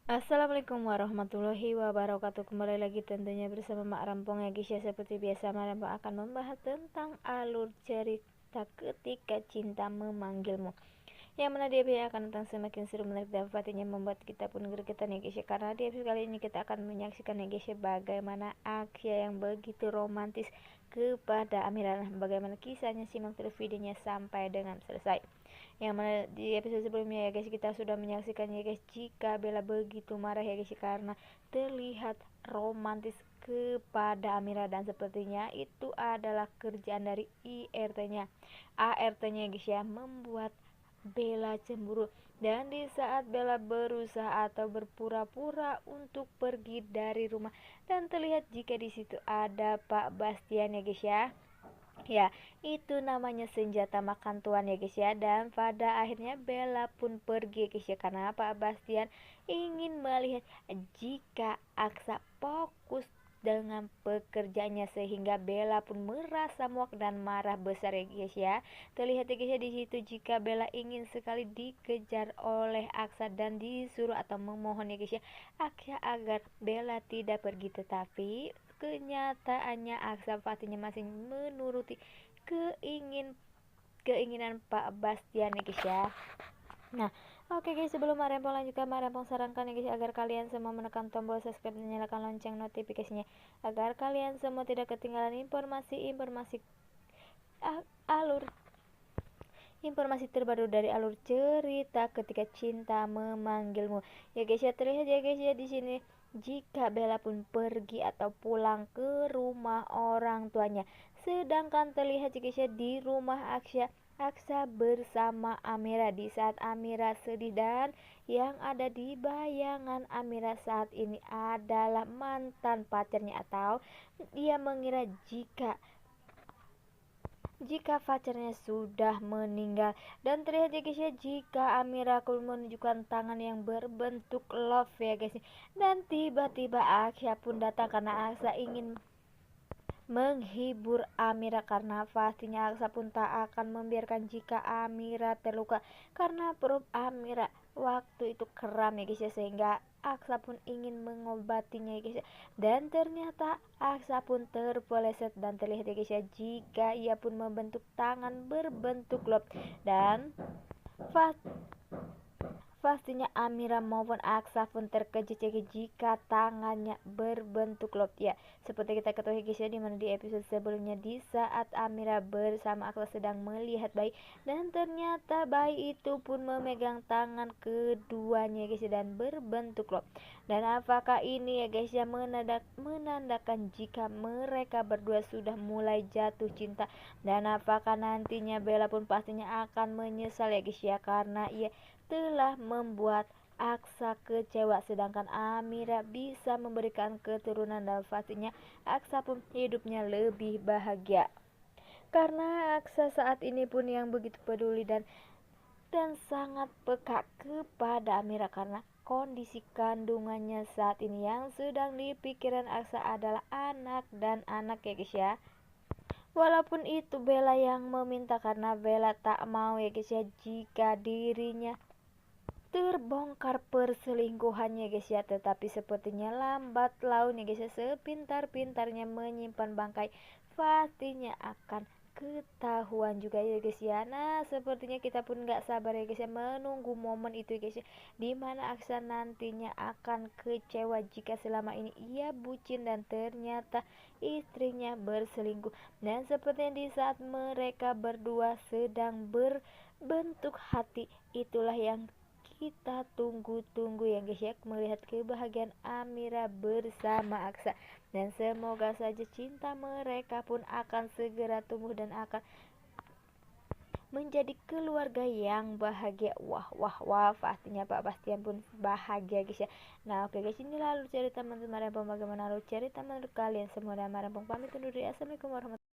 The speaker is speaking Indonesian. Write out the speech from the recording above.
Assalamualaikum warahmatullahi wabarakatuh. Kembali lagi tentunya bersama Mak Rampong ya guys ya. Seperti biasa Mak Rampong akan membahas tentang alur cerita Ketika Cinta Memanggilmu, yang mana dia akan tentang semakin seru, menarik dan pastinya membuat kita pun gregetan ya guys ya. Karena di episode kali ini kita akan menyaksikan ya guys ya, bagaimana Aksya yang begitu romantis kepada Amira. Bagaimana kisahnya, simak terus videonya sampai dengan selesai. Yang mana di episode sebelumnya ya guys, kita sudah menyaksikan ya guys, jika Bella begitu marah ya guys karena terlihat romantis kepada Amira, dan sepertinya itu adalah kerjaan dari IRT-nya, ART-nya ya guys ya, membuat Bella cemburu. Dan di saat Bella berusaha atau berpura-pura untuk pergi dari rumah, dan terlihat jika di situ ada Pak Bastian ya guys ya. Ya, itu namanya senjata makan tuan ya guys ya. Dan pada akhirnya Bella pun pergi guys ya, karena Pak Bastian ingin melihat jika Aksa fokus dengan pekerjaannya, sehingga Bella pun merasa muak dan marah besar ya guys ya. Terlihat ya guys ya di situ, jika Bella ingin sekali dikejar oleh Aksa dan disuruh atau memohon ya guys ya, Aksa agar Bella tidak pergi, tetapi kenyataannya Aksa pastinya masih menuruti keinginan Pak Bastian ya guys ya. Nah, oke guys, sebelum Marempong lanjutkan, Marempong sarankan ya guys agar kalian semua menekan tombol subscribe dan nyalakan lonceng notifikasinya, agar kalian semua tidak ketinggalan informasi terbaru dari alur cerita Ketika Cinta Memanggilmu. Ya guys ya, terlihat ya guys ya di sini, jika Bella pun pergi atau pulang ke rumah orang tuanya, sedangkan terlihat ya guys ya di rumah Aksa bersama Amira. Di saat Amira sedih, dan yang ada di bayangan Amira saat ini adalah mantan pacarnya, atau ia mengira jika pacarnya sudah meninggal. Dan terlihat ya guys ya, jika Amira menunjukkan tangan yang berbentuk love ya guys, dan tiba-tiba Aksa pun datang karena Aksa ingin menghibur Amira, karena pastinya Aksa pun tak akan membiarkan jika Amira terluka, karena perut Amira waktu itu kram ya guys ya, sehingga Aksa pun ingin mengobatinya ya guys ya. Dan ternyata Aksa pun terpeleset, dan terlihat ya guys ya, jika ia pun membentuk tangan berbentuk love, dan pastinya Amira maupun Aksa pun terkejut ya jika tangannya berbentuk love ya. Seperti kita ketahui guys ya, dimana di episode sebelumnya, di saat Amira bersama Aksa sedang melihat bayi, dan ternyata bayi itu pun memegang tangan keduanya guys ya, dan berbentuk love. Dan apakah ini ya guys ya menandakan jika mereka berdua sudah mulai jatuh cinta, dan apakah nantinya Bella pun pastinya akan menyesal ya guys ya, karena ia telah membuat Aksa kecewa, sedangkan Amira bisa memberikan keturunan, dan pastinya Aksa pun hidupnya lebih bahagia. Karena Aksa saat ini pun yang begitu peduli dan sangat peka kepada Amira, karena kondisi kandungannya saat ini yang sedang dipikiran Aksa adalah anak dan anak ya guys ya. Walaupun itu Bella yang meminta, karena Bella tak mau ya guys ya jika dirinya terbongkar perselingkuhannya guys ya, tetapi sepertinya lambat laun ya guys ya, sepintar-pintarnya menyimpan bangkai, pastinya akan ketahuan juga ya guys ya. Nah, sepertinya kita pun gak sabar ya guys ya menunggu momen itu ya guys ya, dimana Aksa nantinya akan kecewa jika selama ini ia bucin dan ternyata istrinya berselingkuh. Dan sepertinya di saat mereka berdua sedang berbentuk hati, itulah yang kita tunggu-tunggu ya guys ya, melihat kebahagiaan Amira bersama Aksa. Dan semoga saja cinta mereka pun akan segera tumbuh dan akan menjadi keluarga yang bahagia. Wah wah wah, pastinya Pak Bastian pun bahagia guys ya. Nah oke guys, ini lalu cerita menurut Marempong. Bagaimana lalu cerita menurut kalian semua? Dan Marempong pamit undur diri. Assalamualaikum warahmatullahi wabarakatuh.